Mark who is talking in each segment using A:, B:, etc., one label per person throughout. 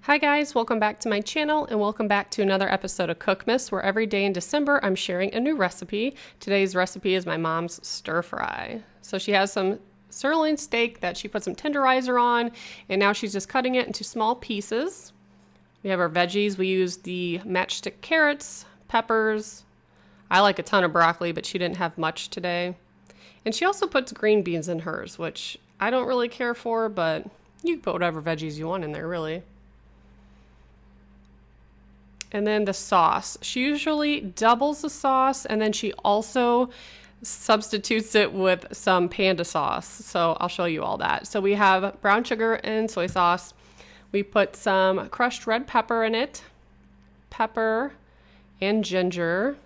A: Hi guys, welcome back to my channel and welcome back to another episode of Cookmas, where every day in December I'm sharing a new recipe. Today's recipe is my mom's stir fry. So she has some sirloin steak that she put some tenderizer on, and now she's just cutting it into small pieces. We have our veggies. We use the matchstick carrots, peppers. I like a ton of broccoli, but she didn't have much today. And she also puts green beans in hers, which I don't really care for, but you can put whatever veggies you want in there, really. And then the sauce. She usually doubles the sauce, and then she also substitutes it with some panda sauce. So I'll show you all that. So we have brown sugar and soy sauce. We put some crushed red pepper in it, pepper and ginger.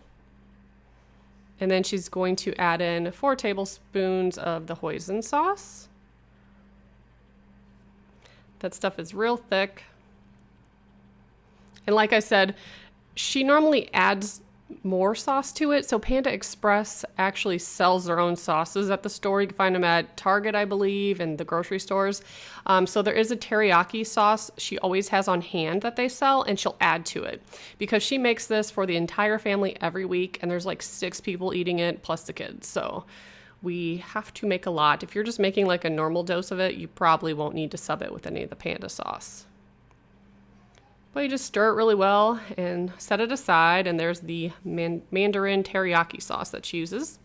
A: And then she's going to add in 4 tablespoons of the hoisin sauce. That stuff is real thick. And like I said, she normally adds more sauce to it. So Panda Express actually sells their own sauces at the store. You can find them at Target, I believe, and the grocery stores. So there is a teriyaki sauce she always has on hand that they sell, and she'll add to it because she makes this for the entire family every week, and there's like 6 people eating it plus the kids. So we have to make a lot. If you're just making like a normal dose of it, you probably won't need to sub it with any of the Panda sauce. But you just stir it really well and set it aside, and there's the Mandarin teriyaki sauce that she uses.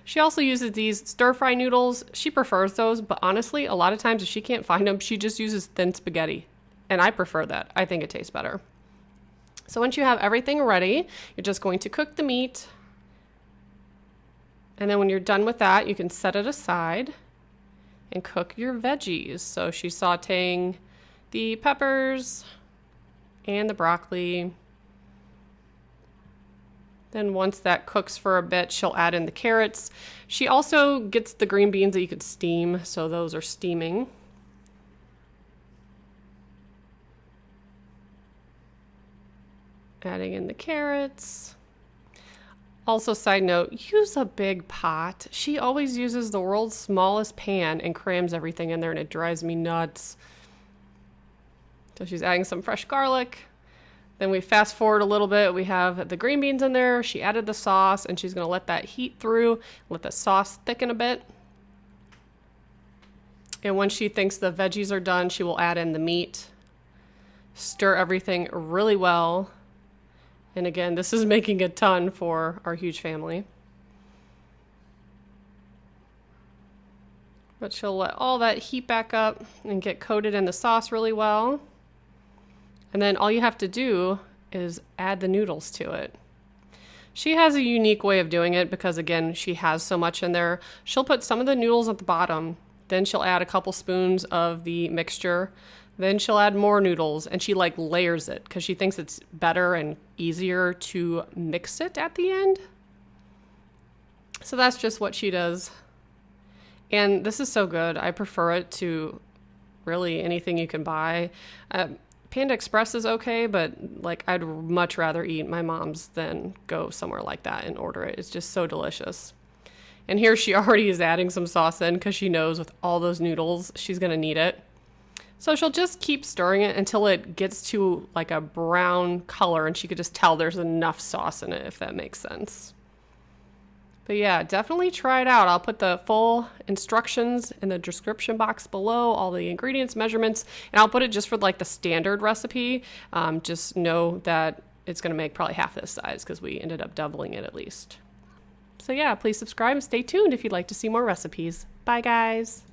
A: She also uses these stir-fry noodles. She prefers those, but honestly, a lot of times if she can't find them, she just uses thin spaghetti, and I prefer that. I think it tastes better. So once you have everything ready, you're just going to cook the meat, and then when you're done with that, you can set it aside and cook your veggies. So she's sauteing the peppers and the broccoli. Then once that cooks for a bit, she'll add in the carrots. She also gets the green beans that you could steam, so those are steaming. Adding in the carrots. Also, side note, use a big pot. She always uses the world's smallest pan and crams everything in there, and it drives me nuts. So she's adding some fresh garlic. Then we fast forward a little bit. We have the green beans in there. She added the sauce, and she's going to let that heat through, let the sauce thicken a bit. And when she thinks the veggies are done, she will add in the meat. Stir everything really well. And again, this is making a ton for our huge family. But she'll let all that heat back up and get coated in the sauce really well. And then all you have to do is add the noodles to it. She has a unique way of doing it because, again, she has so much in there. She'll put some of the noodles at the bottom. Then she'll add a couple spoons of the mixture. Then she'll add more noodles, and she like layers it because she thinks it's better and easier to mix it at the end. So that's just what she does. And this is so good. I prefer it to really anything you can buy. Panda Express is okay, but like I'd much rather eat my mom's than go somewhere like that and order it. It's just so delicious. And here she already is adding some sauce in because she knows with all those noodles, she's going to need it. So she'll just keep stirring it until it gets to like a brown color, and she could just tell there's enough sauce in it, if that makes sense. But yeah, definitely try it out. I'll put the full instructions in the description box below, all the ingredients, measurements, and I'll put it just for like the standard recipe. Just know that it's going to make probably half this size because we ended up doubling it at least. So yeah, please subscribe and stay tuned if you'd like to see more recipes. Bye guys.